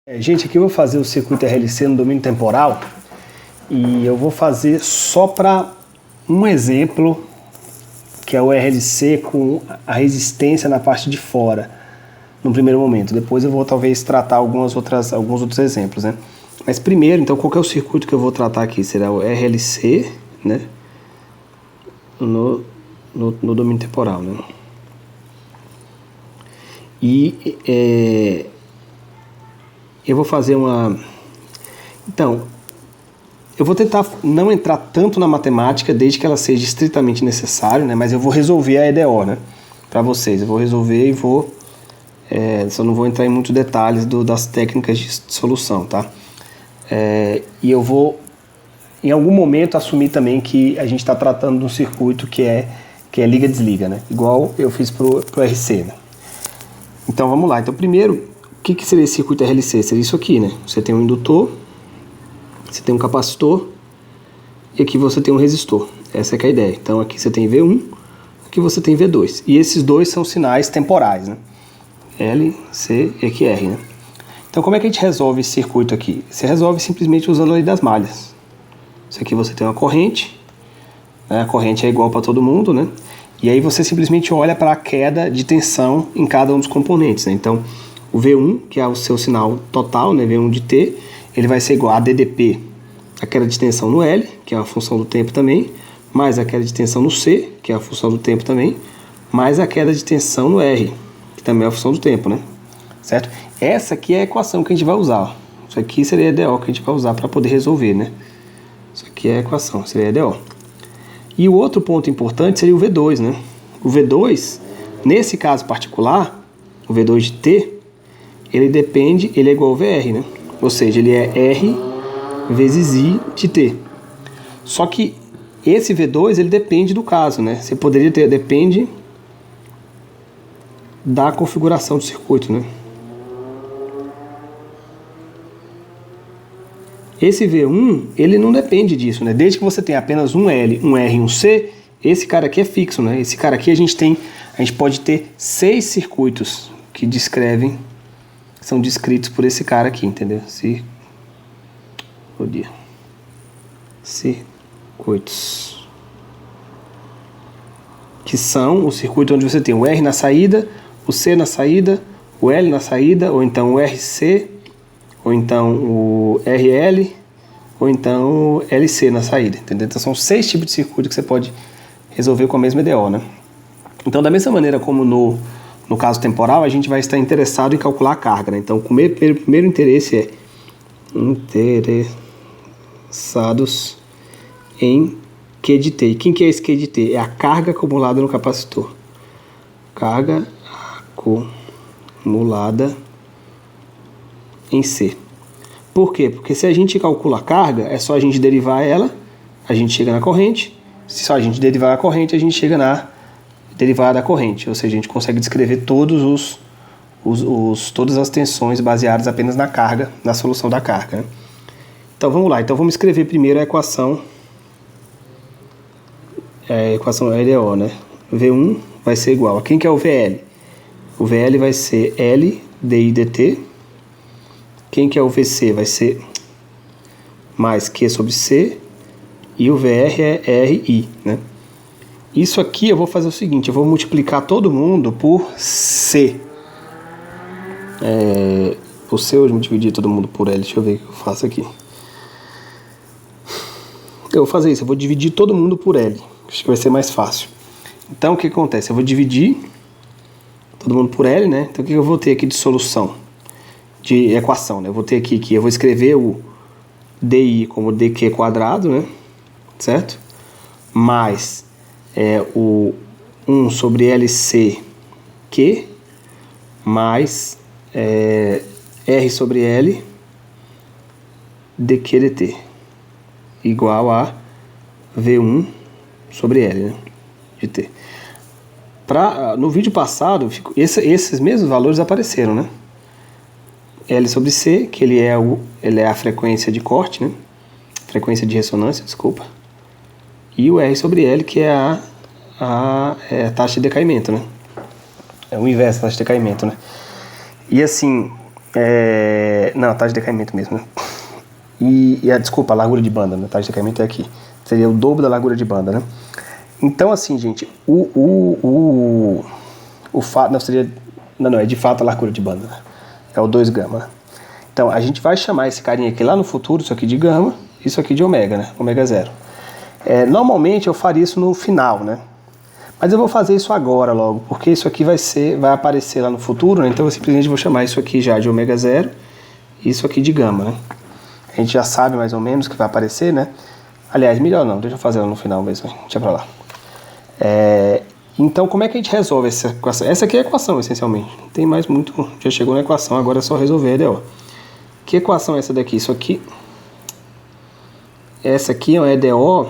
Gente, aqui eu vou fazer o circuito RLC no domínio temporal e eu vou fazer só para um exemplo, que é o RLC com a resistência na parte de fora, no primeiro momento. Depois eu vou talvez tratar alguns outros exemplos, né? Mas primeiro, então, qual que é o circuito que eu vou tratar aqui? Será o RLC, né? No domínio temporal, né? E eu vou fazer uma... Então, eu vou tentar não entrar tanto na matemática, desde que ela seja estritamente necessário, né? Mas eu vou resolver a EDO, né? Para vocês, eu vou resolver e vou... só não vou entrar em muitos detalhes das técnicas de solução, tá? E eu vou, em algum momento, assumir também que a gente está tratando de um circuito que é liga-desliga, né? Igual eu fiz pro RC, né? Então, vamos lá. Então, primeiro... O que seria esse circuito RLC? Seria isso aqui, né? Você tem um indutor, você tem um capacitor e aqui você tem um resistor. Essa é que é a ideia. Então aqui você tem V1, aqui você tem V2. E esses dois são sinais temporais, né? L, C e aqui R, né? Então como é que a gente resolve esse circuito aqui? Você resolve simplesmente usando a lei das malhas. Isso aqui você tem uma corrente, né? A corrente é igual para todo mundo, né? E aí você simplesmente olha para a queda de tensão em cada um dos componentes, né? Então o V1, que é o seu sinal total, né, V1 de T, ele vai ser igual a DDP, a queda de tensão no L, que é a função do tempo também, mais a queda de tensão no C, que é a função do tempo também, mais a queda de tensão no R, que também é a função do tempo, né? Certo? Essa aqui é a equação que a gente vai usar. Ó. Isso aqui seria a EDO que a gente vai usar para poder resolver, né? Isso aqui é a equação, seria a EDO. E o outro ponto importante seria o V2, né? O V2, nesse caso particular, o V2 de T, ele é igual ao VR, né? Ou seja, ele é R vezes I de T. Só que esse V2, ele depende do caso, né? Você poderia ter, depende da configuração do circuito, né? Esse V1, ele não depende disso, né? Desde que você tenha apenas um L, um R e um C, esse cara aqui é fixo, né? Esse cara aqui a gente pode ter 6 circuitos que são descritos por esse cara aqui, entendeu? Circuitos. Que são o circuito onde você tem o R na saída, o C na saída, o L na saída, ou então o RC, ou então o RL, ou então o LC na saída, entendeu? Então são 6 tipos de circuito que você pode resolver com a mesma EDO, né? Então, da mesma maneira como no caso temporal, a gente vai estar interessado em calcular a carga, né? Então, o primeiro interesse é interessados em Q de T. E quem que é esse Q de T? É a carga acumulada no capacitor. Carga acumulada em C. Por quê? Porque se a gente calcula a carga, é só a gente derivar ela, a gente chega na corrente. Se só a gente derivar a corrente, a gente chega na derivada da corrente, ou seja, a gente consegue descrever todas as tensões baseadas apenas na carga, na solução da carga, né? Então vamos lá, então vamos escrever primeiro a equação LDO, né? V1 vai ser igual a quem que é o VL? O VL vai ser L DI dt. Quem que é o VC? Vai ser mais Q sobre C, e o VR é RI, né? Isso aqui eu vou fazer o seguinte, eu vou multiplicar todo mundo por C. Por C eu vou dividir todo mundo por L, deixa eu ver o que eu faço aqui. Eu vou fazer isso, eu vou dividir todo mundo por L, acho que vai ser mais fácil. Então o que acontece? Eu vou dividir todo mundo por L, né? Então o que eu vou ter aqui de solução? De equação, né? Eu vou ter aqui que eu vou escrever o DI como dq quadrado, né? Certo? Mais o 1 sobre LC Q mais R sobre L dq dt igual a V1 sobre L, né, de T. No vídeo passado, esses mesmos valores apareceram, né? L sobre C, que ele é a frequência de corte, né? Frequência de ressonância, desculpa. E o R sobre L, que é a taxa de decaimento, né? É o inverso da taxa de decaimento, né? E assim, Não, a taxa de decaimento mesmo, né? Desculpa, a largura de banda, né? A taxa de decaimento é aqui. Seria o dobro da largura de banda, né? Então, assim, gente, o fato... Não, é de fato a largura de banda, né? É o 2 gama, né? Então, a gente vai chamar esse carinha aqui lá no futuro, isso aqui de gama, isso aqui de ômega, né? Ômega 0. Normalmente eu faria isso no final, né? Mas eu vou fazer isso agora logo, porque isso aqui vai aparecer lá no futuro, né? Então eu simplesmente vou chamar isso aqui já de ômega 0 e isso aqui de gama, né? A gente já sabe mais ou menos que vai aparecer, né? Aliás, melhor não, deixa eu fazer ela no final mesmo, deixa pra lá. Então como é que a gente resolve essa equação? Essa aqui é a equação, essencialmente. Não tem mais muito, já chegou na equação, agora é só resolver a EDO. Que equação é essa daqui? Isso aqui. Essa aqui é uma EDO.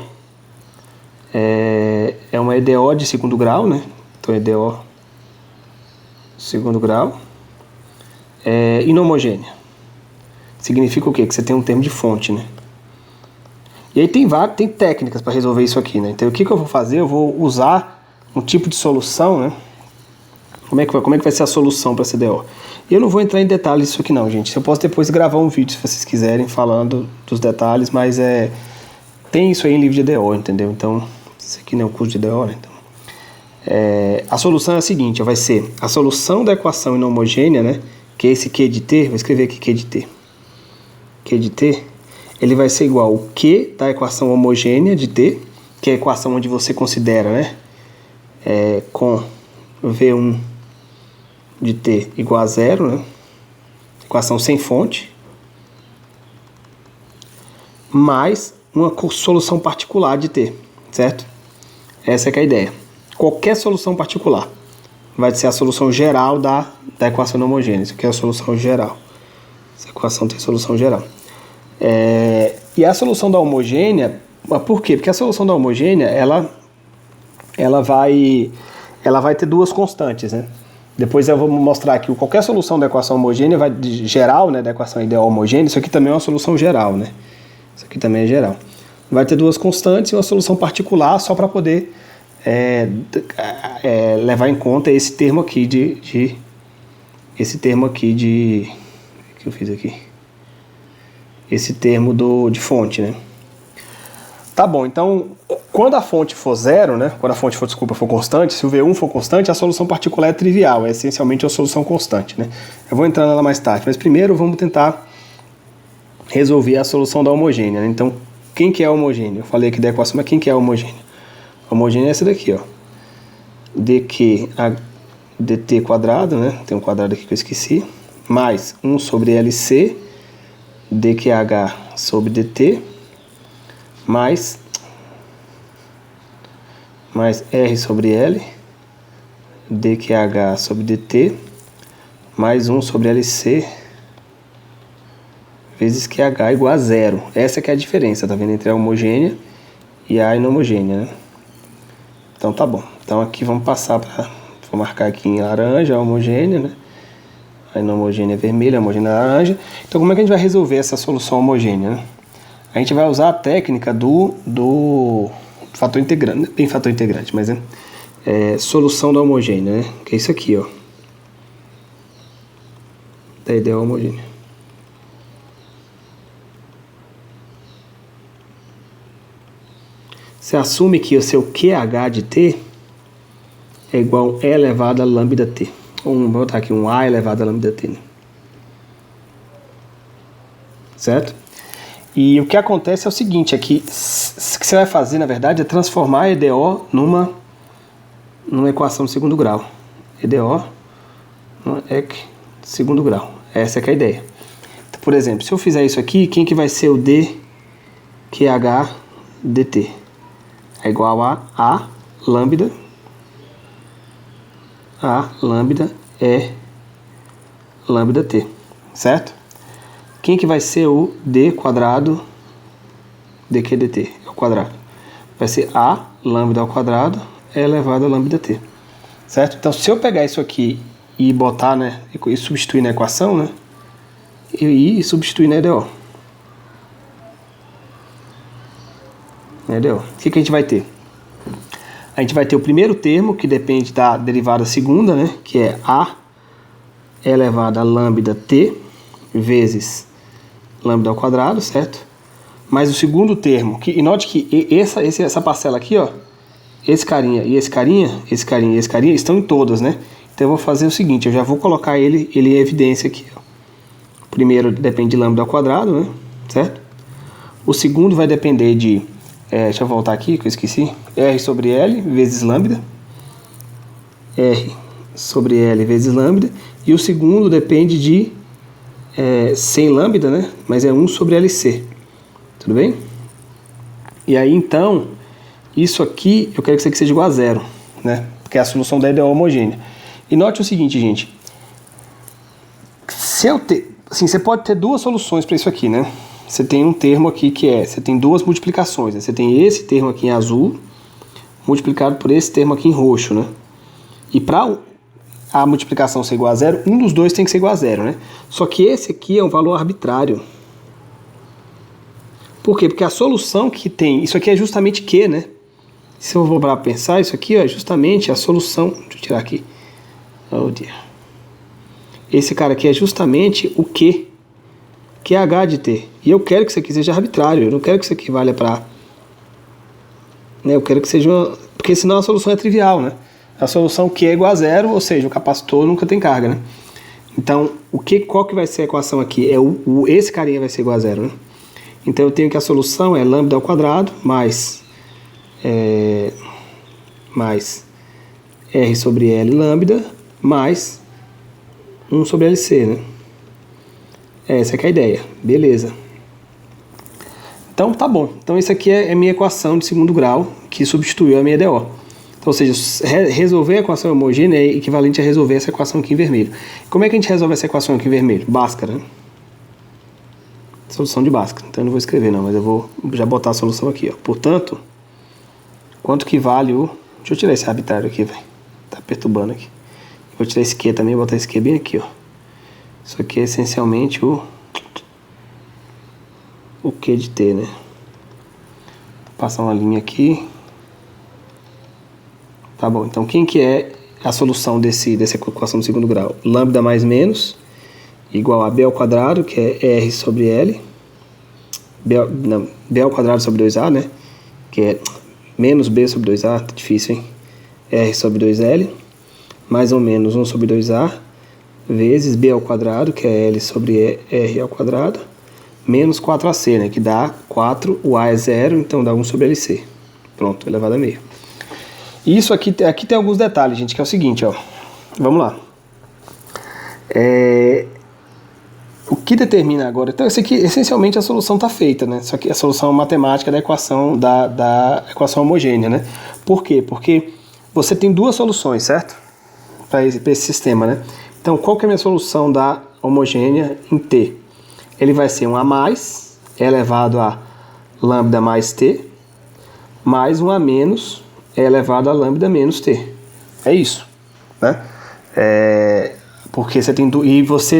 É uma EDO de segundo grau, né? Então, EDO segundo grau. Inhomogênea. Significa o quê? Que você tem um termo de fonte, né? E aí tem técnicas para resolver isso aqui, né? Então, o que eu vou fazer? Eu vou usar um tipo de solução, né? Como é que vai ser a solução para essa EDO? Eu não vou entrar em detalhes disso aqui não, gente. Eu posso depois gravar um vídeo, se vocês quiserem, falando dos detalhes, mas tem isso aí em livro de EDO, entendeu? Então, isso aqui não é um curso de EDO, né? Então, a solução é a seguinte, vai ser a solução da equação inhomogênea, né? Que é esse Q de T, vou escrever aqui Q de T. Q de T, ele vai ser igual ao Q da equação homogênea de T, que é a equação onde você considera, né? Com V1 de T igual a 0, né? Equação sem fonte, mais uma solução particular de T, certo? Essa é que é a ideia. Qualquer solução particular vai ser a solução geral da equação homogênea. Isso aqui é a solução geral. Essa equação tem solução geral. E a solução da homogênea, por quê? Porque a solução da homogênea, ela vai ter duas constantes, né? Depois eu vou mostrar aqui qualquer solução da equação homogênea geral, né, da equação ideal homogênea. Isso aqui também é uma solução geral, né? Isso aqui também é geral. Vai ter duas constantes e uma solução particular só para poder levar em conta esse termo aqui que eu fiz aqui. Esse termo de fonte, né? Tá bom, então, quando a fonte for zero, né? Quando a fonte for constante, se o V1 for constante, a solução particular é trivial, é essencialmente uma solução constante, né? Eu vou entrar nela mais tarde, mas primeiro vamos tentar resolver a solução da homogênea, né? Então, quem que é a homogênea? Eu falei aqui da equação, mas quem que é a homogênea? A homogênea é essa daqui, ó. dt quadrado, né? Tem um quadrado aqui que eu esqueci, mais 1 sobre LC, dqh sobre dt, mais R sobre L, dqh sobre dt, mais 1 sobre LC, vezes QH igual a 0. Essa que é a diferença, tá vendo? Entre a homogênea e a inhomogênea, né? Então tá bom. Então aqui vamos passar para... Vou marcar aqui em laranja a homogênea, né? A inhomogênea é vermelha, a homogênea é laranja. Então como é que a gente vai resolver essa solução homogênea, né? A gente vai usar a técnica do fator integrante, não é bem fator integrante, mas solução da homogênea, né? Que é isso aqui, ó. Da ideal homogênea. Você assume que o seu QH de T é igual a E elevado a lambda T. Vou botar aqui um A elevado a lambda T, né? Certo? E o que acontece é o seguinte, aqui, o que você vai fazer, na verdade, é transformar a EDO numa equação de segundo grau. EDO de segundo grau. Essa é que é a ideia. Então, por exemplo, se eu fizer isso aqui, quem que vai ser o dQH dt? É igual a lambda é lambda t, certo? Quem que vai ser o d quadrado dq dt? É o quadrado. Vai ser a lambda ao quadrado é elevado a lambda t, certo? Então, se eu pegar isso aqui e botar, né, e substituir na equação, né, e substituir na EDO. Entendeu? O que a gente vai ter? A gente vai ter o primeiro termo, que depende da derivada segunda, né? Que é a elevado a lambda t, vezes lambda ao quadrado, certo? Mas o segundo termo, e note que essa parcela aqui, ó, esse carinha e esse carinha, esse carinha e esse carinha, estão em todas, né? Então eu vou fazer o seguinte, eu já vou colocar ele em evidência aqui, ó. O primeiro depende de lambda ao quadrado, né? Certo? O segundo vai depender de, deixa eu voltar aqui que eu esqueci, R sobre L vezes lambda. R sobre L vezes lambda. E o segundo depende de, sem lambda, né? Mas é 1 sobre LC. Tudo bem? E aí, então, isso aqui, eu quero que isso aqui seja igual a zero, né? Porque é a solução da EDO homogênea. E note o seguinte, gente. Se eu ter, assim, você pode ter duas soluções para isso aqui, né? Você tem um termo aqui que você tem duas multiplicações, né? Você tem esse termo aqui em azul multiplicado por esse termo aqui em roxo, né? E para a multiplicação ser igual a zero, um dos dois tem que ser igual a zero, né? Só que esse aqui é um valor arbitrário. Por quê? Porque a solução que tem, isso aqui é justamente Q, né? Se eu vou para pensar, isso aqui é justamente a solução, deixa eu tirar aqui. Oh dear. Esse cara aqui é justamente o Q, que é H de T. E eu quero que isso aqui seja arbitrário, eu não quero que isso aqui valha para... né? Eu quero que seja uma... porque senão a solução é trivial, né? A solução Q é igual a zero, ou seja, o capacitor nunca tem carga, né? Então, qual que vai ser a equação aqui? Esse carinha vai ser igual a zero, né? Então eu tenho que a solução é lambda ao quadrado mais R sobre L lambda mais 1 sobre LC, né? Essa é a ideia. Beleza. Então tá bom. Então isso aqui é minha equação de segundo grau que substituiu a minha EDO. Então, ou seja, resolver a equação homogênea é equivalente a resolver essa equação aqui em vermelho. Como é que a gente resolve essa equação aqui em vermelho? Bhaskara, né? Solução de Bhaskara. Então eu não vou escrever não, mas eu vou já botar a solução aqui, ó. Portanto, quanto que vale o... Deixa eu tirar esse arbitrário aqui, velho. Tá perturbando aqui. Vou tirar esse Q também, botar esse Q bem aqui, ó. Isso aqui é essencialmente o Q de T, né? Vou passar uma linha aqui. Tá bom, então quem que é a solução dessa equação do segundo grau? Lambda mais menos igual a B ao quadrado, que é R sobre L. B ao quadrado sobre 2A, né? Que é menos B sobre 2A, tá difícil, hein? R sobre 2L, mais ou menos 1 sobre 2A, vezes B ao quadrado, que é L sobre R ao quadrado, menos 4AC, né? Que dá 4, o A é 0, então dá 1 sobre LC. Pronto, elevado a meio. E isso aqui tem alguns detalhes, gente, que é o seguinte, ó. Vamos lá. O que determina agora... Então, isso aqui, essencialmente, a solução está feita, né? Isso aqui é a solução matemática da equação, da equação homogênea, né? Por quê? Porque você tem duas soluções, certo? Para esse sistema, né? Então, qual que é a minha solução da homogênea em T? Ele vai ser um A mais elevado a lambda mais T, mais um A menos elevado a lambda menos T. É isso, né? Porque você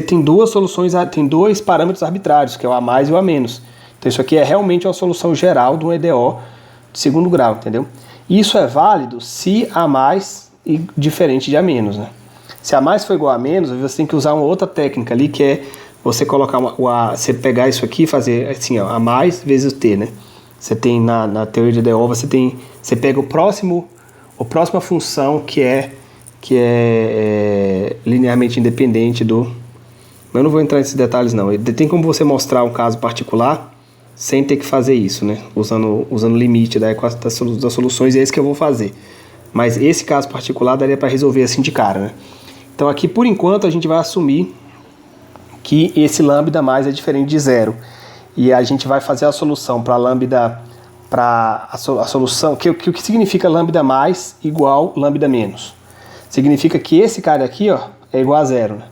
tem duas soluções, tem dois parâmetros arbitrários, que é o A mais e o A menos. Então isso aqui é realmente uma solução geral de um EDO de segundo grau, entendeu? Isso é válido se A mais e diferente de A menos, né? Se A mais for igual a A menos, você tem que usar uma outra técnica ali, que é você colocar você pegar isso aqui e fazer assim, ó, A mais vezes o T, né? Você tem na teoria de EDO, você pega a próxima função que é linearmente independente do... Eu não vou entrar nesses detalhes não. Tem como você mostrar um caso particular sem ter que fazer isso, né? Usando o limite das soluções, é esse que eu vou fazer. Mas esse caso particular daria para resolver assim de cara, né? Então aqui, por enquanto, a gente vai assumir que esse lambda mais é diferente de zero. E a gente vai fazer a solução para lambda... para a solução... Que significa lambda mais igual lambda menos? Significa que esse cara aqui, ó, é igual a zero, né?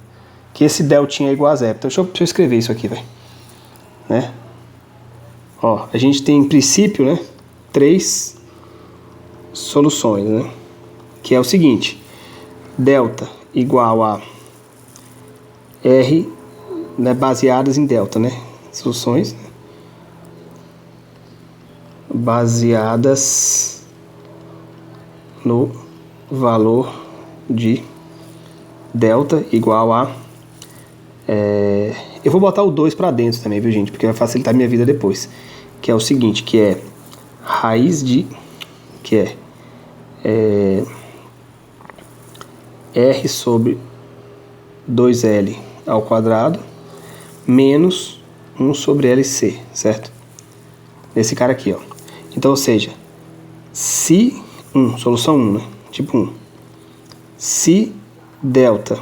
Que esse deltinha é igual a zero. Então deixa eu escrever isso aqui, velho. Né? Ó, a gente tem, em princípio, né, 3 soluções, né? Que é o seguinte. Delta igual a R, né, baseadas em delta, né? Soluções, né? Baseadas no valor de delta igual a Eu vou botar o 2 para dentro também, viu, gente? Porque vai facilitar a minha vida depois. Que é o seguinte, que é raiz de... que é R sobre 2L ao quadrado menos 1 sobre LC, certo? Esse cara aqui, ó. Então, ou seja, se 1, solução 1, né? Tipo 1. Se delta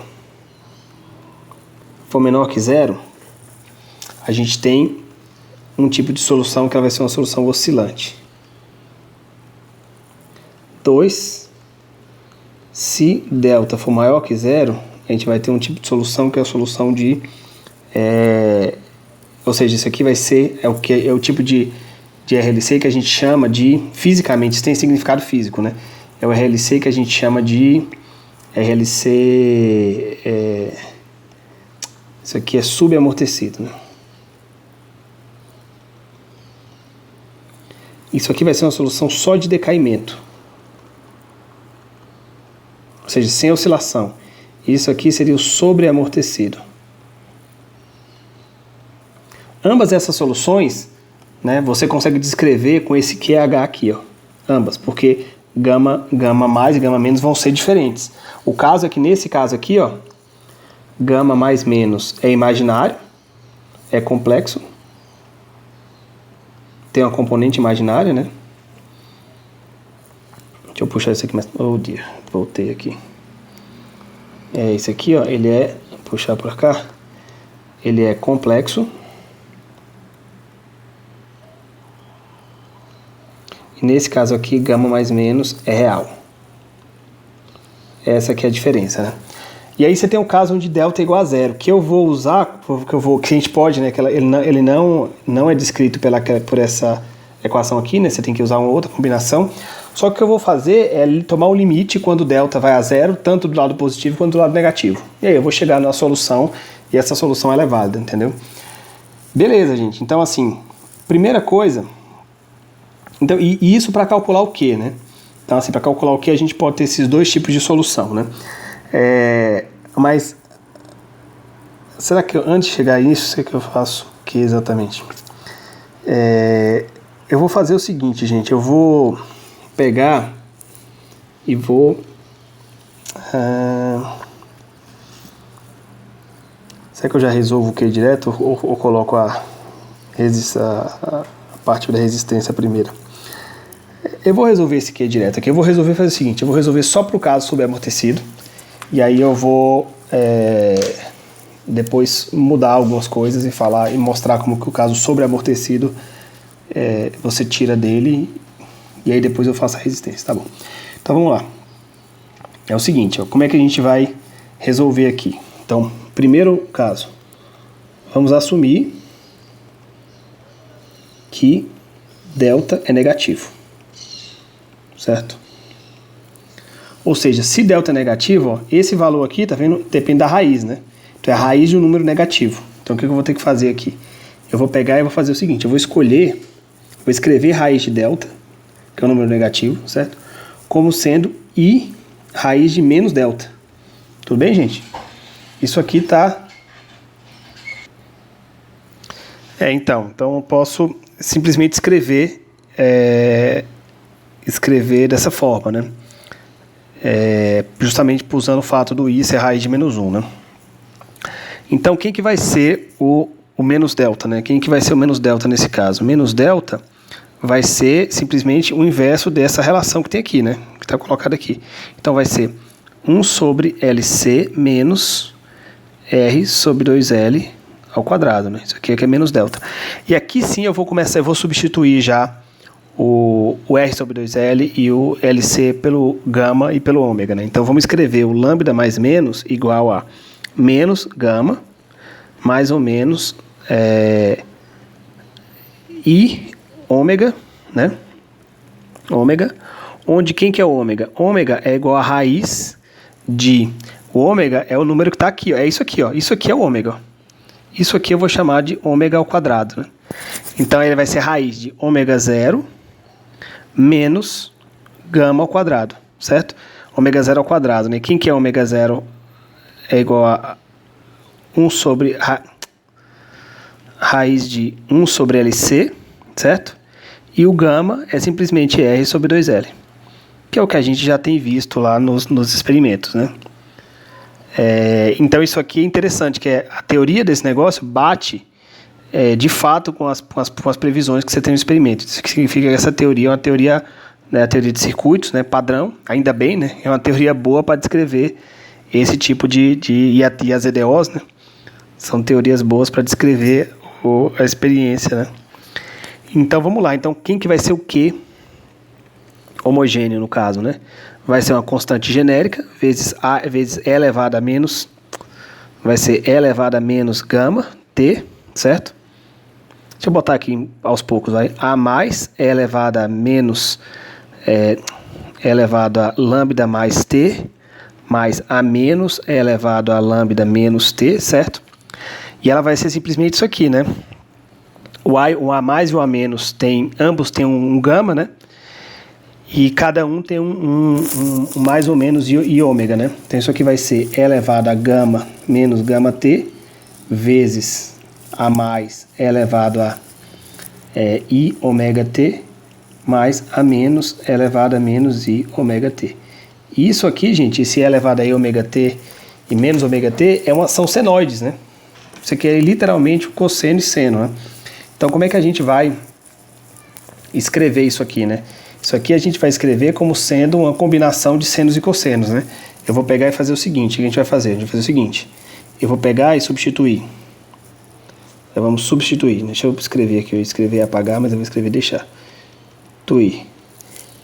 for menor que 0, a gente tem um tipo de solução que ela vai ser uma solução oscilante. 2. Se delta for maior que 0, a gente vai ter um tipo de solução que é a solução de... ou seja, isso aqui vai ser é o tipo de RLC que a gente chama de... Fisicamente, isso tem significado físico, né? É o RLC que a gente chama de RLC... isso aqui é subamortecido, né? Isso aqui vai ser uma solução só de decaimento. Ou seja, sem oscilação. Isso aqui seria o sobreamortecido. Ambas essas soluções, né, você consegue descrever com esse QH aqui, ó. Ambas, porque gama mais e gama menos vão ser diferentes. O caso é que nesse caso aqui, ó, gama mais menos é imaginário, é complexo, tem uma componente imaginária, né? Deixa eu puxar isso aqui mais... Oh, dear. Voltei aqui. Esse aqui, ó, ele é... Puxar para cá. Ele é complexo. E nesse caso aqui, gama mais menos é real. Essa aqui é a diferença, né? E aí você tem um caso onde delta é igual a 0, que eu vou usar, que a gente pode, né? Que ele não é descrito por essa equação aqui, né? Você tem que usar uma outra combinação. Só que o que eu vou fazer é tomar o limite quando delta vai a 0, tanto do lado positivo quanto do lado negativo. E aí eu vou chegar na solução, e essa solução ela é válida, entendeu? Beleza, gente. Então, assim, primeira coisa... Então, e isso para calcular o quê, né? Então, assim, para calcular o quê, a gente pode ter esses dois tipos de solução, né? Mas será que antes de chegar a isso, sei que eu faço o que exatamente? Eu vou fazer o seguinte, gente. Eu vou pegar e vou... será que eu já resolvo o que direto ou coloco a parte da resistência primeiro? Eu vou resolver esse Q direto aqui. Eu vou resolver fazer o seguinte. Eu vou resolver só para o caso subamortecido. E aí eu vou depois mudar algumas coisas e falar e mostrar como que o caso sobreamortecido você tira dele. E aí depois eu faço a resistência, tá bom? Então vamos lá. É o seguinte, ó, como é que a gente vai resolver aqui? Então, primeiro caso. Vamos assumir que delta é negativo. Certo? Ou seja, se delta é negativo, ó, esse valor aqui, tá vendo? Depende da raiz, né? Então é a raiz de um número negativo. Então o que eu vou ter que fazer aqui? Eu vou pegar e vou fazer o seguinte, eu vou escrever raiz de delta, que é um número negativo, certo? Como sendo i raiz de menos delta. Tudo bem, gente? Isso aqui tá... Então eu posso simplesmente escrever dessa forma, né? Justamente usando o fato do i ser raiz de menos 1, né? Então, quem que vai ser o menos delta, né? Quem que vai ser o menos delta nesse caso? Menos delta vai ser simplesmente o inverso dessa relação que tem aqui, né? Que está colocado aqui. Então, vai ser 1 sobre LC menos R sobre 2L ao quadrado, né? Isso aqui é menos delta. E aqui sim eu vou substituir já o R sobre 2L e o LC pelo gama e pelo ômega, né? Então vamos escrever o lambda mais menos igual a menos gama mais ou menos I ômega, né? Ômega, onde quem que é o ômega? Ômega é igual a raiz de... O ômega é o número que está aqui, ó. É isso aqui, ó. Isso aqui é o ômega, ó. Isso aqui eu vou chamar de ômega ao quadrado, né? Então ele vai ser raiz de ômega 0 menos gama ao quadrado, certo? Ômega 0 ao quadrado, né? Quem que é ômega 0? É igual a 1 sobre... raiz de 1 sobre LC, certo? E o gama é simplesmente R sobre 2L, que é o que a gente já tem visto lá nos experimentos, né? Então isso aqui é interessante, que a teoria desse negócio bate de fato com as previsões que você tem no experimento. Isso significa que essa teoria é uma teoria, né, a teoria de circuitos, né, padrão, ainda bem, né? É uma teoria boa para descrever esse tipo e as EDOs, né? São teorias boas para descrever a experiência, né? Então vamos lá. Então quem que vai ser o Q homogêneo no caso, né? Vai ser uma constante genérica vezes E elevado a menos, vai ser E elevado a menos gama T, certo? Deixa eu botar aqui aos poucos, vai. A mais E elevado a menos E elevado a lambda mais T, mais A menos E elevado a lambda menos T, certo? E ela vai ser simplesmente isso aqui, né? O A mais e o A menos ambos têm um gama, né? E cada um tem um mais ou menos e ômega, né? Então isso aqui vai ser E elevado a gama menos gama T vezes A mais E elevado a I ômega T mais A menos E elevado a menos I ômega T. E isso aqui, gente, esse E elevado a I ômega T e menos ômega T são senoides, né? Isso aqui é literalmente o cosseno e seno, né? Então como é que a gente vai escrever isso aqui, né? Isso aqui a gente vai escrever como sendo uma combinação de senos e cossenos, né? Eu vou pegar e fazer o seguinte, o que a gente vai fazer? A gente vai fazer o seguinte, eu vou pegar e substituir. Então, vamos substituir, deixa eu escrever aqui, eu ia escrever e apagar, mas eu vou escrever e deixar. Substituir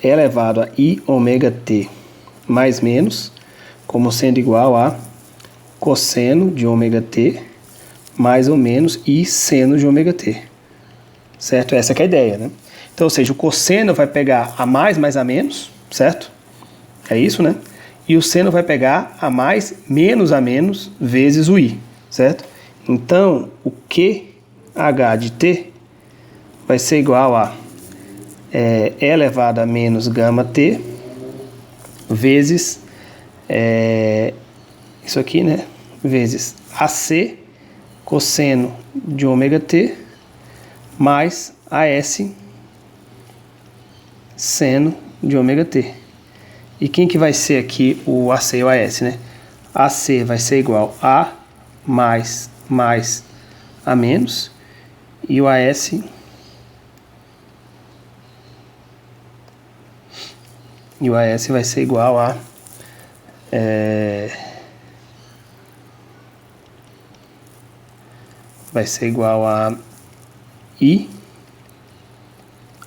E elevado a I ômega T mais menos, como sendo igual a cosseno de ômega T mais ou menos I seno de ômega T. Certo? Essa que é a ideia, né? Então, ou seja, o cosseno vai pegar A mais A menos, certo? É isso, né? E o seno vai pegar A mais menos A menos vezes o I, certo? Então, o QH de T vai ser igual a E elevado a menos gama T vezes isso aqui, né? Vezes AC cosseno de ômega T mais AS seno de ômega T. E quem que vai ser aqui o AC e o AS, né? AC vai ser igual a mais A menos e o AS vai ser igual a I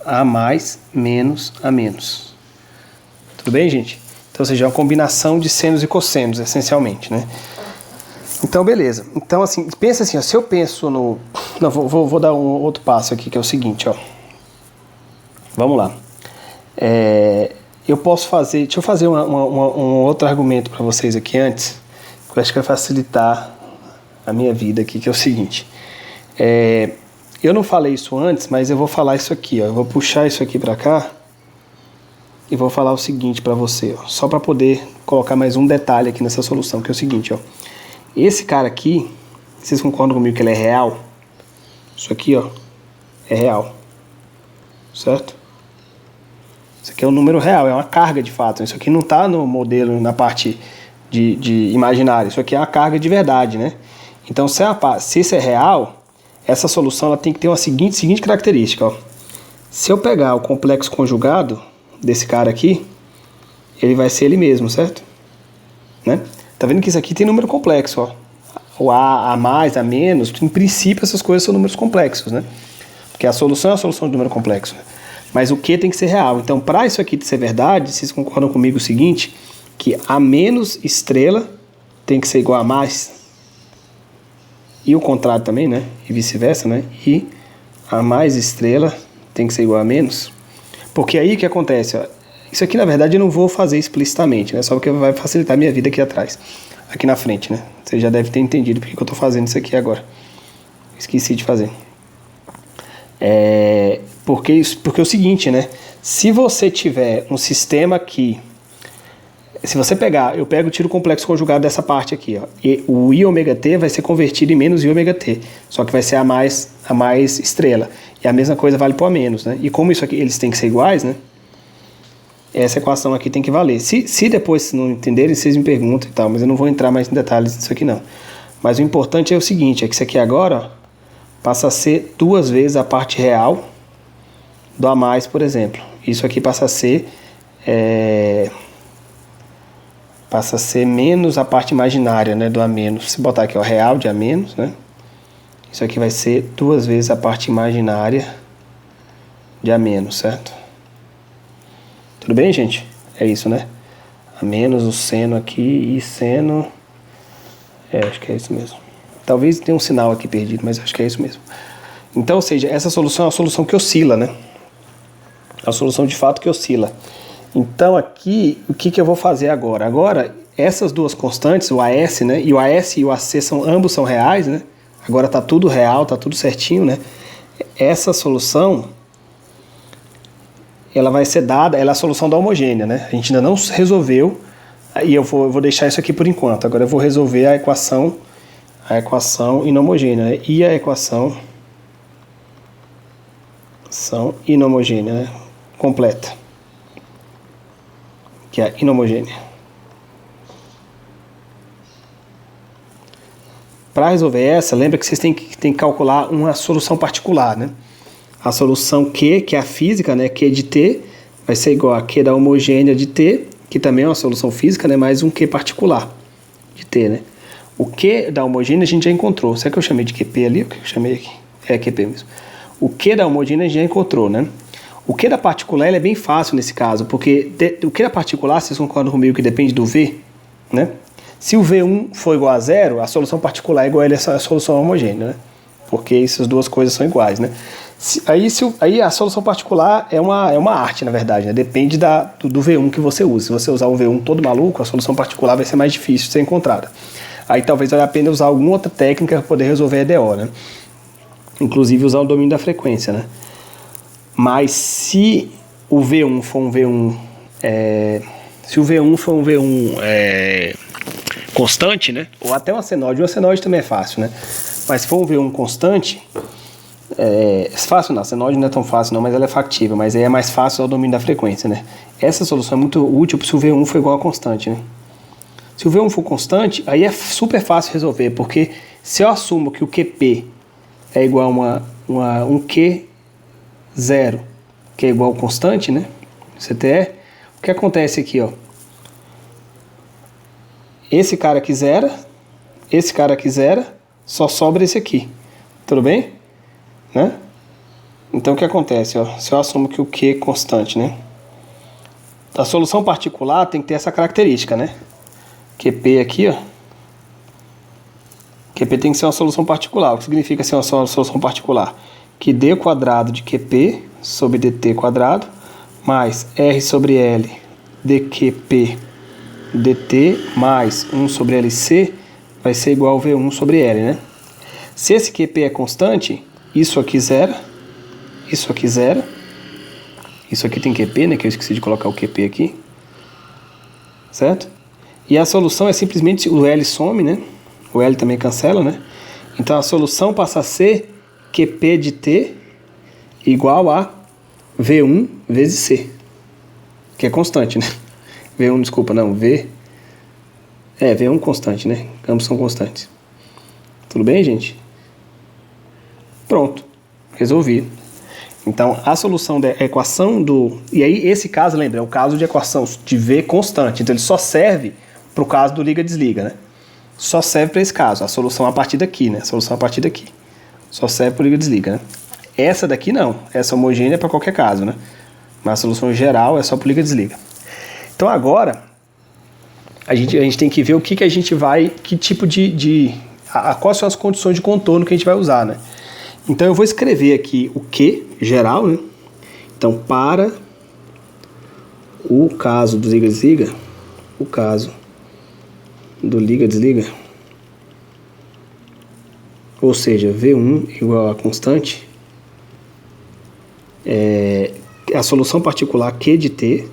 A mais menos A menos. Tudo bem, gente? Então, ou seja, é uma combinação de senos e cossenos, essencialmente, né? Então, beleza. Então, assim, pensa assim, ó, se eu penso no... Não, vou dar um outro passo aqui, que é o seguinte, ó. Vamos lá. Eu posso fazer... Deixa eu fazer um outro argumento para vocês aqui antes, que eu acho que vai facilitar a minha vida aqui, que é o seguinte. Eu não falei isso antes, mas eu vou falar isso aqui, ó. Eu vou puxar isso aqui para cá e vou falar o seguinte para você, ó, só para poder colocar mais um detalhe aqui nessa solução, que é o seguinte, ó. Esse cara aqui, vocês concordam comigo que ele é real? Isso aqui, ó, é real, certo? Isso aqui é um número real, é uma carga de fato. Isso aqui não está no modelo, na parte de imaginário. Isso aqui é uma carga de verdade, né? Então, se isso é real, essa solução ela tem que ter uma seguinte característica, ó. Se eu pegar o complexo conjugado desse cara aqui, ele vai ser ele mesmo, certo? Né? Tá vendo que isso aqui tem número complexo, ó. O A mais, A menos, em princípio essas coisas são números complexos, né? Porque a solução é a solução de número complexo, né? Mas o Q tem que ser real. Então, para isso aqui ser verdade, vocês concordam comigo o seguinte, que A menos estrela tem que ser igual a mais, e o contrário também, né? E vice-versa, né? E A mais estrela tem que ser igual a menos. Porque aí o que acontece, ó, isso aqui na verdade eu não vou fazer explicitamente, né? Só porque vai facilitar a minha vida aqui atrás, aqui na frente, né? Você já deve ter entendido porque eu estou fazendo isso aqui agora. Esqueci de fazer. Porque é o seguinte, né? Se você tiver um sistema que Se você pegar, eu tiro o complexo conjugado dessa parte aqui, ó, e o I ômega T vai ser convertido em menos I ômega T, só que vai ser a mais estrela. E a mesma coisa vale para o A menos, né? E como isso aqui, eles têm que ser iguais, né? Essa equação aqui tem que valer. Se depois não entenderem, vocês me perguntam e tal, mas eu não vou entrar mais em detalhes disso aqui não. Mas o importante é o seguinte, é que isso aqui agora, ó, passa a ser 2 vezes a parte real do A mais, por exemplo. Isso aqui passa a ser menos a parte imaginária, né, do A menos. Se botar aqui o real de A menos, né, isso aqui vai ser 2 vezes a parte imaginária de A menos, certo? Tudo bem, gente? É isso, né? A menos o seno aqui e seno... acho que é isso mesmo. Talvez tenha um sinal aqui perdido, mas acho que é isso mesmo. Então, ou seja, essa solução é uma solução que oscila, né? É uma solução de fato que oscila. Então aqui, o que eu vou fazer agora? Agora, essas duas constantes, o AS, né? E o AS e o AC ambos são reais, né? Agora está tudo real, está tudo certinho, né? Essa solução, ela vai ser dada, ela é a solução da homogênea, né? A gente ainda não resolveu, e eu vou deixar isso aqui por enquanto. Agora eu vou resolver a equação inhomogênea, né? E a equação inhomogênea, né? Completa, que é a inhomogênea. Para resolver essa, lembra que vocês têm que calcular uma solução particular, né? A solução Q, que é a física, né? Q de T, vai ser igual a Q da homogênea de T, que também é uma solução física, né? Mais um Q particular de T, né? O Q da homogênea a gente já encontrou. Será que eu chamei de QP ali? O que eu chamei aqui? É QP mesmo. O Q da homogênea a gente já encontrou, né? O Q da particular ele é bem fácil nesse caso, porque o Q da particular, vocês concordam comigo que depende do V, né? Se o V1 for igual a zero, a solução particular é igual a essa solução homogênea, né? Porque essas duas coisas são iguais, né? Aí a solução particular é uma arte, na verdade, né? Depende do V1 que você usa. Se você usar um V1 todo maluco, a solução particular vai ser mais difícil de ser encontrada. Aí talvez valha a pena usar alguma outra técnica para poder resolver a EDO, né? Inclusive usar o domínio da frequência, né? Mas se o V1 for um V1... constante, né? Ou até uma senoide também é fácil, né? Mas se for um V1 constante... fácil não, a senoide não é tão fácil não, mas ela é factível, mas aí é mais fácil o domínio da frequência, né? Essa solução é muito útil se o V1 for igual a constante, né? Se o V1 for constante, aí é super fácil resolver, porque se eu assumo que o QP é igual a um Q0, que é igual a constante, né? CTE, o que acontece aqui, ó? Esse cara aqui zera, só sobra esse aqui, tudo bem? Né? Então o que acontece, ó? Se eu assumo que o Q é constante, né? A solução particular tem que ter essa característica, né? QP aqui, ó. QP tem que ser uma solução particular. O que significa ser uma solução particular? Que d quadrado de QP sobre dt quadrado mais R sobre L dQP dt mais 1 sobre LC vai ser igual a V1 sobre L, né? Se esse QP é constante, isso aqui zera, isso aqui zera, isso aqui tem QP, né? Que eu esqueci de colocar o QP aqui, certo? E a solução é simplesmente o L some, né? O L também cancela, né? Então a solução passa a ser QP de T igual a V1 vezes C, que é constante, né? V1, desculpa, não, V1 constante, né? Ambos são constantes. Tudo bem, gente? Pronto, resolvi. Então, a solução da equação do... E aí, esse caso, lembra, é o caso de equação de V constante. Então, ele só serve para o caso do liga-desliga, né? Só serve para esse caso. A solução a partir daqui, né? A solução a partir daqui. Só serve para o liga-desliga, né? Essa daqui não. Essa homogênea é para qualquer caso, né? Mas a solução geral é só para o liga-desliga. Então, agora, a gente tem que ver o que a gente vai... Que tipo quais são as condições de contorno que a gente vai usar, né? Então, eu vou escrever aqui o Q geral, né? Então, para o caso do liga-desliga, o caso do liga-desliga, ou seja, V1 igual a constante, a solução particular Q de T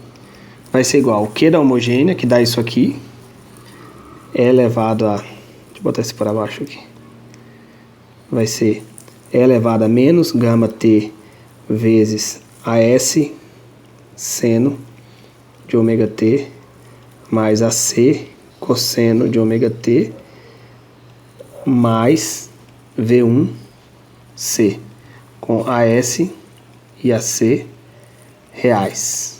vai ser igual ao Q da homogênea, que dá isso aqui, E elevado a... Deixa eu botar isso para baixo aqui. Vai ser E elevado a menos gama T vezes AS seno de ômega T mais AC cosseno de ômega T mais V1C com AS e AC reais.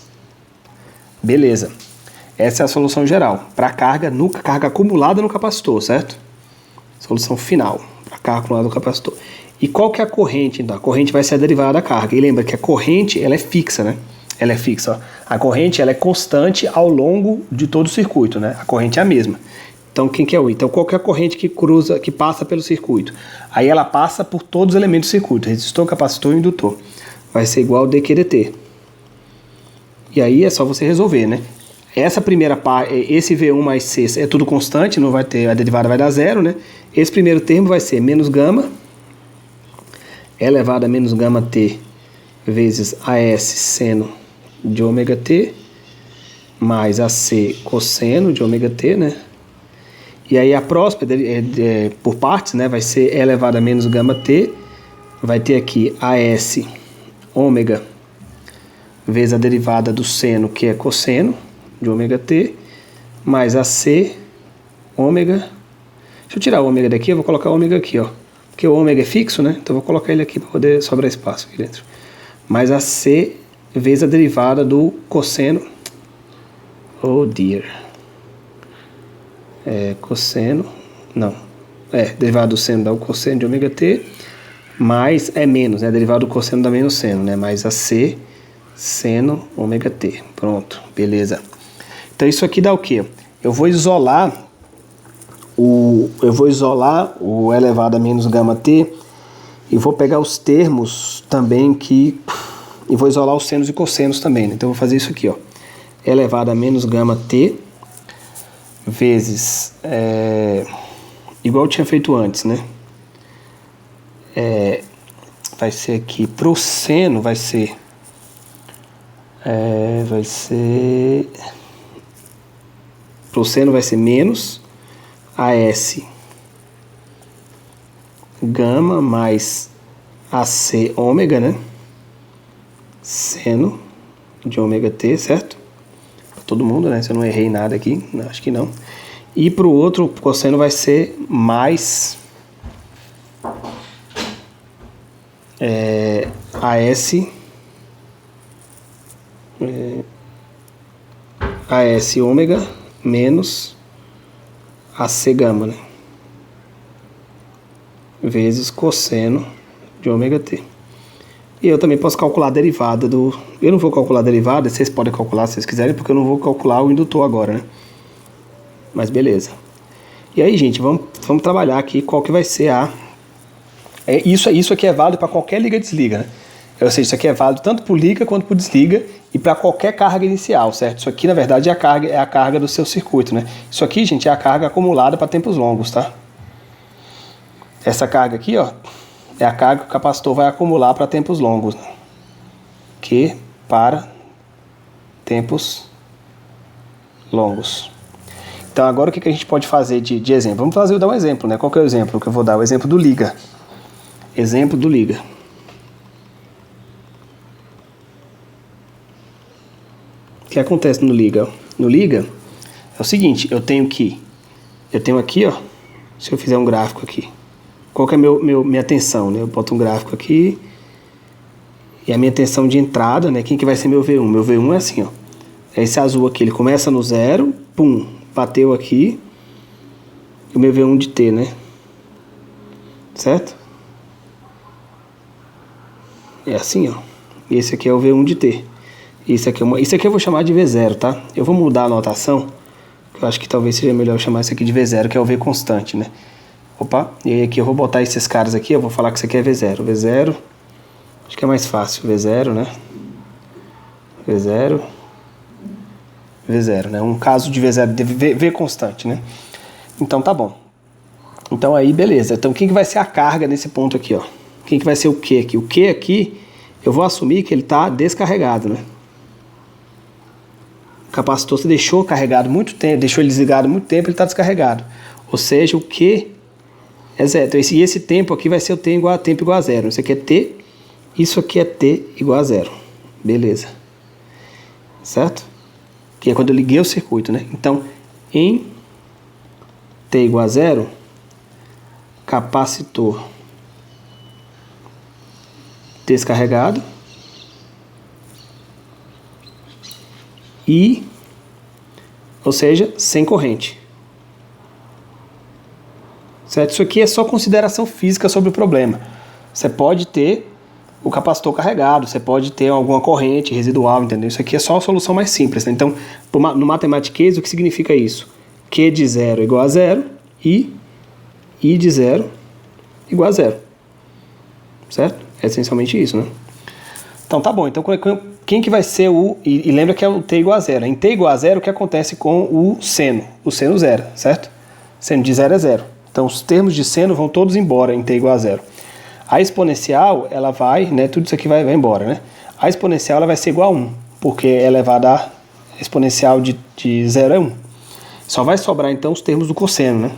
Beleza. Essa é a solução geral para carga acumulada no capacitor, certo? Solução final para carga acumulada no capacitor. E qual que é a corrente? Então, a corrente vai ser a derivada da carga. E lembra que a corrente ela é fixa, né? Ela é fixa. Ó. A corrente ela é constante ao longo de todo o circuito, né? A corrente é a mesma. Então, quem que é o I? Então, qual que é a corrente que passa pelo circuito? Aí ela passa por todos os elementos do circuito, resistor, capacitor e indutor. Vai ser igual a dQdt. E aí é só você resolver, né? Essa primeira parte, esse V1 mais C é tudo constante, não vai ter, a derivada vai dar zero, né? Esse primeiro termo vai ser menos gama, elevado a menos gama T vezes AS seno de ômega T, mais AC cosseno de ômega T, né? E aí a próxima, por partes, né? Vai ser E elevado a menos gama T, vai ter aqui AS ômega vezes a derivada do seno, que é cosseno de ômega T, mais AC ômega. Deixa eu tirar o ômega daqui, eu vou colocar o ômega aqui, ó. Porque o ômega é fixo, né? Então eu vou colocar ele aqui para poder sobrar espaço aqui dentro. Mais AC vezes a derivada do cosseno. Oh dear. Cosseno. Não. Derivada do seno dá o cosseno de ômega T. Mais é menos, né? Derivada do cosseno dá menos seno, né? Mais AC seno ômega T. Pronto, beleza. Então isso aqui dá o quê? Eu vou isolar o elevado a menos gama T e vou pegar os termos também e vou isolar os senos e cossenos também, né? Então eu vou fazer isso aqui, ó. Elevado a menos gama T vezes igual eu tinha feito antes, né? Vai ser aqui pro seno vai ser pro seno vai ser menos AS gama mais AC ômega, né? Seno de ômega T, certo? Para todo mundo, né? Se eu não errei nada aqui, não, acho que não. E para o outro cosseno vai ser mais AS ômega menos AC gama, né? Vezes cosseno de ômega T. E eu também posso calcular a derivada do... Eu não vou calcular a derivada, vocês podem calcular se vocês quiserem, porque eu não vou calcular o indutor agora, né? Mas beleza. E aí, gente, vamos trabalhar aqui qual que vai ser a... Isso aqui é válido para qualquer liga-desliga, né? Ou seja, isso aqui é válido tanto por liga quanto por desliga e para qualquer carga inicial, certo? Isso aqui, na verdade, é a carga do seu circuito, né? Isso aqui, gente, é a carga acumulada para tempos longos, tá? Essa carga aqui, ó, é a carga que o capacitor vai acumular para tempos longos, né? Que para tempos longos. Então, agora o que a gente pode fazer de exemplo? Vamos dar um exemplo, né? Qual que é o exemplo que eu vou dar? O exemplo do liga. Exemplo do liga. O que acontece no liga? No liga é o seguinte, eu tenho aqui, ó, se eu fizer um gráfico aqui, qual que é minha tensão, né? Eu boto um gráfico aqui e a minha tensão de entrada, né? Quem que vai ser meu V1? Meu V1 é assim, ó. Esse azul aqui, ele começa no zero, pum, bateu aqui, e o meu V1 de T, né? Certo? É assim, ó. Esse aqui é o V1 de T. Isso aqui eu vou chamar de V0, tá? Eu vou mudar a notação, que eu acho que talvez seja melhor chamar isso aqui de V0, que é o V constante, né? Opa, e aí aqui eu vou botar esses caras aqui, eu vou falar que isso aqui é V0. V0, acho que é mais fácil, V0, né? V0, né? Um caso de V0, de V constante, né? Então tá bom. Então aí, beleza. Então quem que vai ser a carga nesse ponto aqui, ó? Quem que vai ser o Q aqui? O Q aqui, eu vou assumir que ele tá descarregado, né? O capacitor você deixou carregado muito tempo, deixou ele desligado muito tempo, ele está descarregado. Ou seja, o Q é zero. Então, esse tempo aqui vai ser o tempo igual a zero. Isso aqui é T, isso aqui é T igual a zero. Beleza. Certo? Que é quando eu liguei o circuito, né? Então, em T igual a zero, capacitor descarregado e, ou seja, sem corrente. Certo? Isso aqui é só consideração física sobre o problema. Você pode ter o capacitor carregado, você pode ter alguma corrente residual, entendeu? Isso aqui é só a solução mais simples, né? Então, no matematiquês, o que significa isso? Q de zero igual a zero e I de zero igual a zero. Certo? É essencialmente isso, né? Então, tá bom. Então, quem que vai ser o... E lembra que é o T igual a zero. Em T igual a zero, o que acontece com o seno? O seno zero, certo? Seno de zero é zero. Então, os termos de seno vão todos embora em T igual a zero. A exponencial, ela vai, né? Tudo isso aqui vai embora, né? A exponencial, ela vai ser igual a 1, porque é elevada a exponencial de 0 é 1. Só vai sobrar, então, os termos do cosseno, né?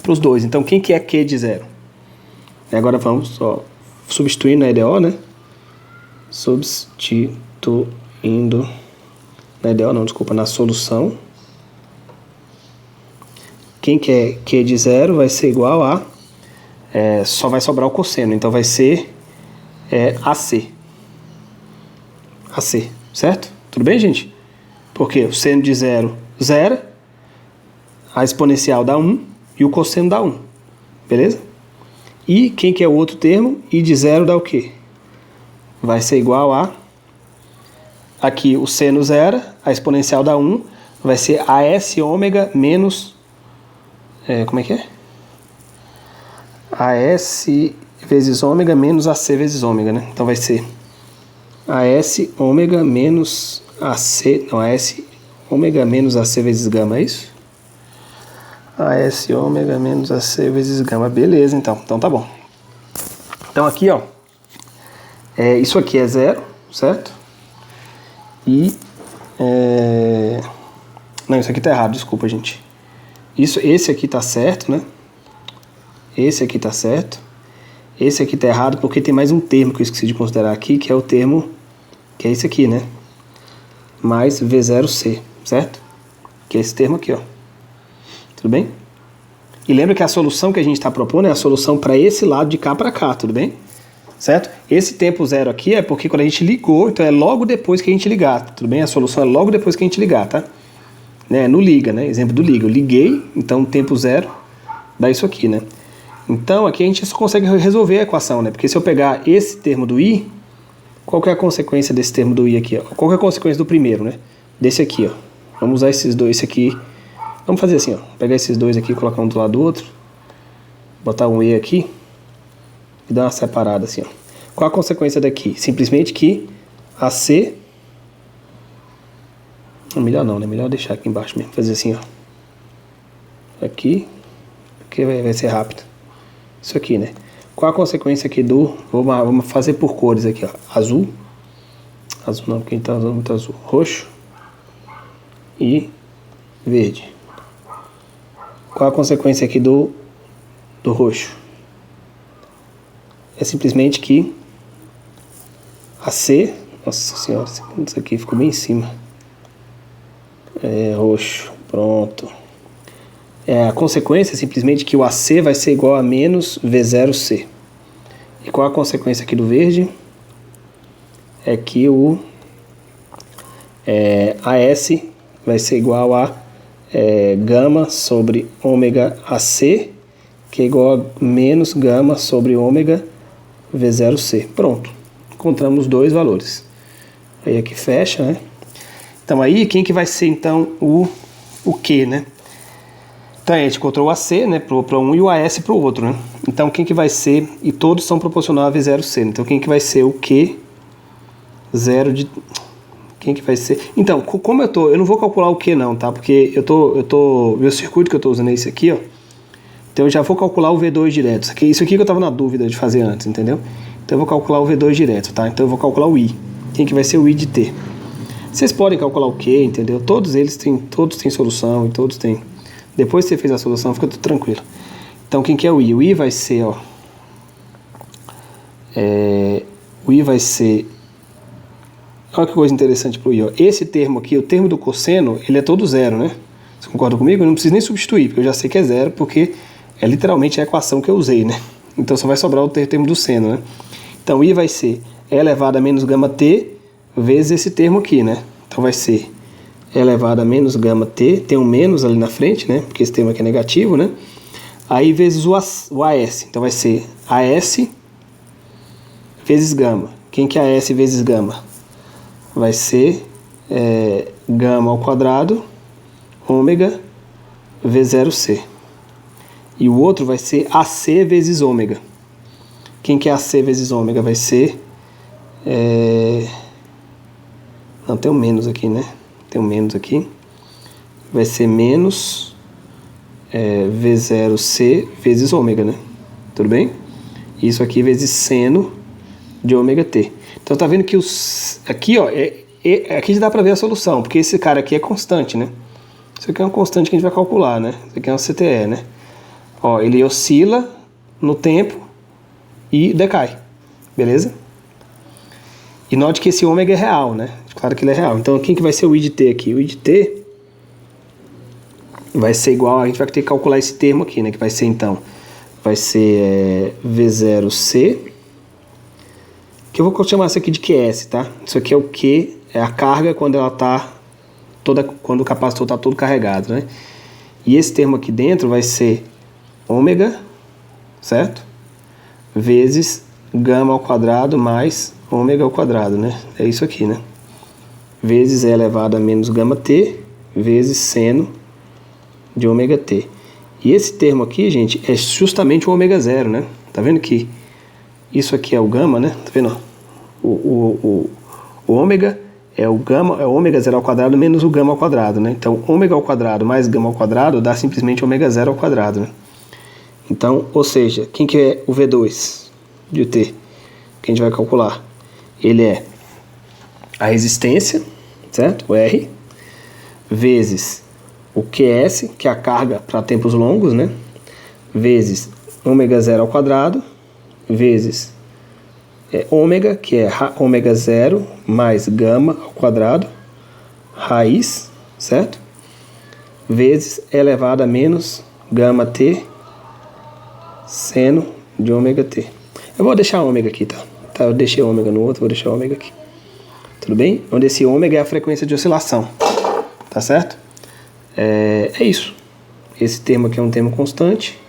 Para os dois. Então, quem que é Q de zero? E agora vamos só substituir na EDO, né? Substituindo na EDO, não, desculpa, na solução. Quem que é Q de zero vai ser igual a... só vai sobrar o cosseno, então vai ser AC. AC, certo? Tudo bem, gente? Porque o seno de zero, zero, a exponencial dá 1 e o cosseno dá 1, beleza? E quem que é o outro termo? I de zero dá o quê? Vai ser igual a... Aqui o seno zero, a exponencial dá 1, vai ser AS ômega menos... como é que é? AS vezes ômega menos AC vezes ômega, né? Então vai ser AS ômega menos AC... Não, AS ômega menos AC vezes gama, é isso? AS ômega menos AC vezes gama. Beleza, então. Então tá bom. Então aqui, ó. Isso aqui é zero, certo? E... Não, isso aqui tá errado, desculpa, gente. Esse aqui tá certo, né? Esse aqui tá certo. Esse aqui tá errado porque tem mais um termo que eu esqueci de considerar aqui, que é o termo... Que é esse aqui, né? Mais V0C, certo? Que é esse termo aqui, ó. Tudo bem? E lembra que a solução que a gente está propondo é a solução para esse lado de cá para cá, tudo bem? Certo? Esse tempo zero aqui é porque quando a gente ligou, então é logo depois que a gente ligar, tudo bem? A solução é logo depois que a gente ligar, tá? No liga, né? Exemplo do liga. Eu liguei, então tempo zero dá isso aqui, né? Então aqui a gente só consegue resolver a equação, né? Porque se eu pegar esse termo do I, qual que é a consequência desse termo do I aqui, ó? Qual que é a consequência do primeiro, né? Desse aqui, ó. Vamos usar esses dois, esse aqui. Vamos fazer assim, ó. Pegar esses dois aqui, colocar um do lado do outro. Botar um E aqui. E dar uma separada assim, ó. Qual a consequência daqui? Simplesmente que AC... Melhor não, né? Melhor deixar aqui embaixo mesmo. Fazer assim, ó. Aqui. Aqui vai ser rápido. Isso aqui, né? Qual a consequência aqui do... Vamos fazer por cores aqui, ó. Azul. Azul não, porque tá usando muito azul. Roxo. E verde. Qual a consequência aqui do roxo? É simplesmente que AC... Nossa senhora, isso aqui ficou bem em cima. Roxo. Pronto. A consequência é simplesmente que o AC vai ser igual a menos V0C. E qual a consequência aqui do verde? É que o AS vai ser igual a gama sobre ômega AC, que é igual a menos gama sobre ômega V0C. Pronto. Encontramos dois valores. Aí aqui fecha, né? Então aí, quem que vai ser então o Q, né? Então a gente encontrou o AC, né, para um e o AS para o outro, né? Então quem que vai ser, e todos são proporcional a V0C, então quem que vai ser o Q 0 de... Quem que vai ser? Então, como eu não vou calcular o Q não, tá? Porque meu circuito que eu estou usando é esse aqui, ó. Então eu já vou calcular o V2 direto. Isso aqui que eu estava na dúvida de fazer antes, entendeu? Então eu vou calcular o V2 direto, tá? Então eu vou calcular o I. Quem que vai ser o I de T? Vocês podem calcular o Q, entendeu? Todos têm solução e todos têm. Depois que você fez a solução, fica tudo tranquilo. Então, quem que é o I? O I vai ser, ó... o I vai ser... Olha que coisa interessante para o I, ó. Esse termo aqui, o termo do cosseno, ele é todo zero, né? Você concorda comigo? Eu não preciso nem substituir, porque eu já sei que é zero, porque é literalmente a equação que eu usei, né? Então só vai sobrar o termo do seno, né? Então I vai ser E elevado a menos gama T vezes esse termo aqui, né? Então vai ser E elevado a menos gama T, tem um menos ali na frente, né? Porque esse termo aqui é negativo, né? Aí vezes o AS, então vai ser AS vezes gama. Quem que é AS vezes gama? Vai ser gama ao quadrado, ômega, V0C. E o outro vai ser AC vezes ômega. Quem que é AC vezes ômega? Vai ser... Não, tem um menos aqui, né? Tem um menos aqui. Vai ser menos V0C vezes ômega, né? Tudo bem? Isso aqui vezes seno de ômega T. Então tá vendo que aqui, ó, aqui já dá pra ver a solução, porque esse cara aqui é constante, né? Isso aqui é uma constante que a gente vai calcular, né? Isso aqui é uma CTE, né? Ó, ele oscila no tempo e decai, beleza? E note que esse ômega é real, né? Claro que ele é real. Então, quem que vai ser o I de T aqui? O I de T vai ser igual, a gente vai ter que calcular esse termo aqui, né? Que vai ser, então, vai ser V0C, que eu vou chamar isso aqui de QS, tá? Isso aqui é o Q, é a carga quando ela tá quando o capacitor está todo carregado, né? E esse termo aqui dentro vai ser ômega, certo? Vezes gama ao quadrado mais ômega ao quadrado, né? É isso aqui, né? Vezes E elevado a menos gama T, vezes seno de ômega T. E esse termo aqui, gente, é justamente o ômega zero, né? Tá vendo que isso aqui é o gama, né? Tá vendo? O ômega é o ômega zero ao quadrado menos o gama ao quadrado, né? Então, ômega ao quadrado mais gama ao quadrado dá simplesmente ômega zero ao quadrado, né? Então, ou seja, quem que é o V2 de T? Que a gente vai calcular? Ele é a resistência, certo? O R, vezes o QS, que é a carga para tempos longos, né? Vezes ômega zero ao quadrado, vezes ômega, que é ômega zero, mais gama ao quadrado, raiz, certo? Vezes elevado a menos gama T, seno de ômega T. Eu vou deixar ômega aqui, tá? Eu deixei ômega no outro, vou deixar ômega aqui. Tudo bem? Onde esse ômega é a frequência de oscilação. Tá certo? É isso. Esse termo aqui é um termo constante.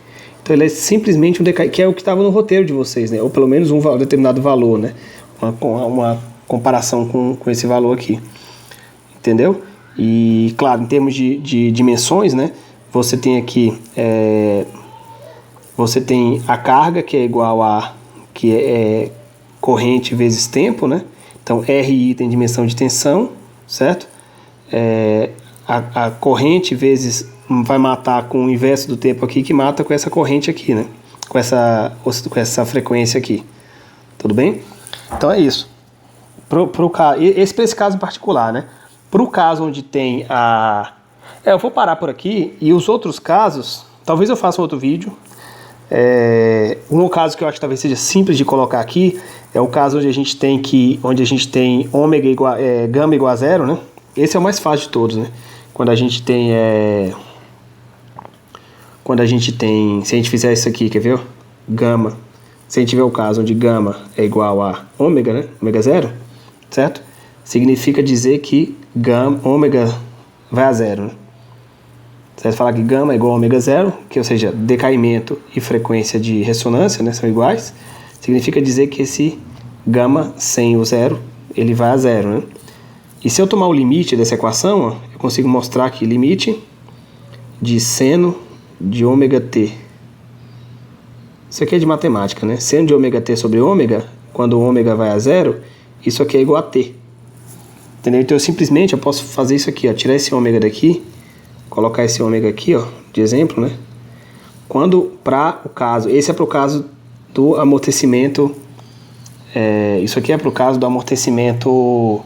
Então ele é simplesmente um decai, que é o que estava no roteiro de vocês, né? Ou pelo menos um determinado valor, né? Uma comparação com esse valor aqui. Entendeu? E, claro, em termos de dimensões, né? Você tem aqui... você tem a carga, que é igual a... que é corrente vezes tempo, né? Então, RI tem dimensão de tensão, certo? A corrente vezes vai matar com o inverso do tempo aqui, que mata com essa corrente aqui, né? Com essa frequência aqui. Tudo bem? Então é isso. Para esse caso em particular, né? Para o caso onde tem a... eu vou parar por aqui, e os outros casos, talvez eu faça um outro vídeo. Um caso que eu acho que talvez seja simples de colocar aqui é o caso onde a gente tem ômega igual, gama igual a zero, né? Esse é o mais fácil de todos, né? Quando a gente tem se a gente fizer isso aqui, quer ver? Gama, se a gente tiver o caso onde gama é igual a ômega, né? Ômega zero, certo? Significa dizer que ômega vai a zero, né? Você vai falar que gama é igual a ômega zero, que, ou seja, decaimento e frequência de ressonância, né, são iguais. Significa dizer que esse gama sem o zero, ele vai a zero, né? E se eu tomar o limite dessa equação, ó, eu consigo mostrar que limite de seno de ômega t. Isso aqui é de matemática, né? Seno de ômega t sobre ômega, quando o ômega vai a zero, isso aqui é igual a t. Entendeu? Então eu posso fazer isso aqui, ó, tirar esse ômega daqui, colocar esse ômega aqui, ó, de exemplo, né? Quando para o caso, esse é para o caso do amortecimento, isso aqui é para o caso do amortecimento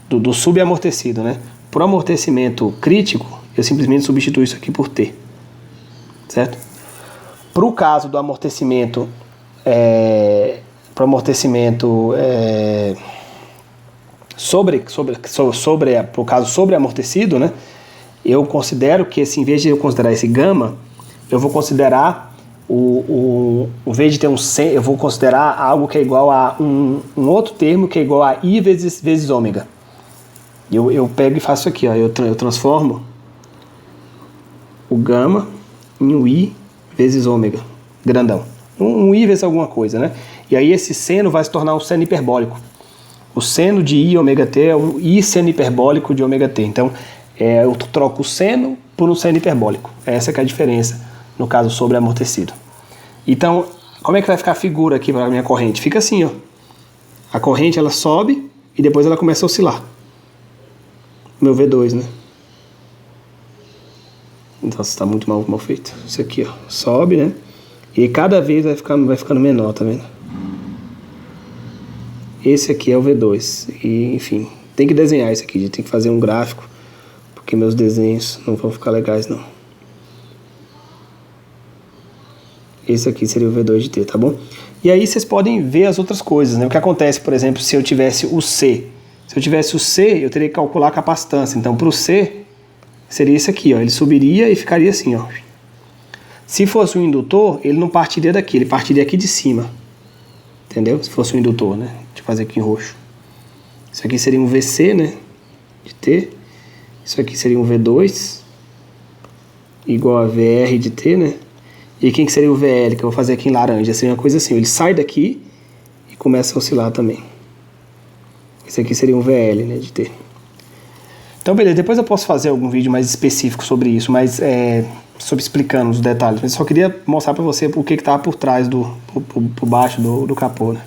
do subamortecido, né? Por amortecimento crítico, eu simplesmente substituo isso aqui por T, certo? Para o caso do amortecimento, pro caso sobreamortecido, né? Eu considero que, em vez de eu considerar esse gama, eu vou considerar em vez de ter um C, eu vou considerar algo que é igual a um outro termo que é igual a I vezes ômega. Eu pego e faço isso aqui, ó, eu transformo o gama em um I vezes ômega, grandão. Um I vezes alguma coisa, né? E aí esse seno vai se tornar um seno hiperbólico. O seno de I ômega T é um I seno hiperbólico de ômega T. Então, eu troco o seno por um seno hiperbólico. Essa que é a diferença, no caso, sobre amortecido. Então, como é que vai ficar a figura aqui para a minha corrente? Fica assim, ó. A corrente, ela sobe e depois ela começa a oscilar. Meu V2, né? Então, está muito mal feito. Isso aqui, ó. Sobe, né? E cada vez vai ficando menor, tá vendo? Esse aqui é o V2. E, enfim, tem que desenhar isso aqui. Tem que fazer um gráfico, porque meus desenhos não vão ficar legais, não. Esse aqui seria o V2 de T, tá bom? E aí vocês podem ver as outras coisas, né? O que acontece, por exemplo, se eu tivesse o C. Se eu tivesse o C, eu teria que calcular a capacitância. Então, para o C, seria isso aqui, ó. Ele subiria e ficaria assim, ó. Se fosse um indutor, ele não partiria daqui, ele partiria aqui de cima. Entendeu? Se fosse um indutor, né? Deixa eu fazer aqui em roxo. Isso aqui seria um VC, né? De T. Isso aqui seria um V2 igual a VR de T, né? E quem que seria o VL, que eu vou fazer aqui em laranja? Seria uma coisa assim, ele sai daqui e começa a oscilar também. Esse aqui seria um VL, né, de T. Então, beleza, depois eu posso fazer algum vídeo mais específico sobre isso, mas sobre explicando os detalhes. Mas só queria mostrar para você o que estava por trás, por baixo do capô, né?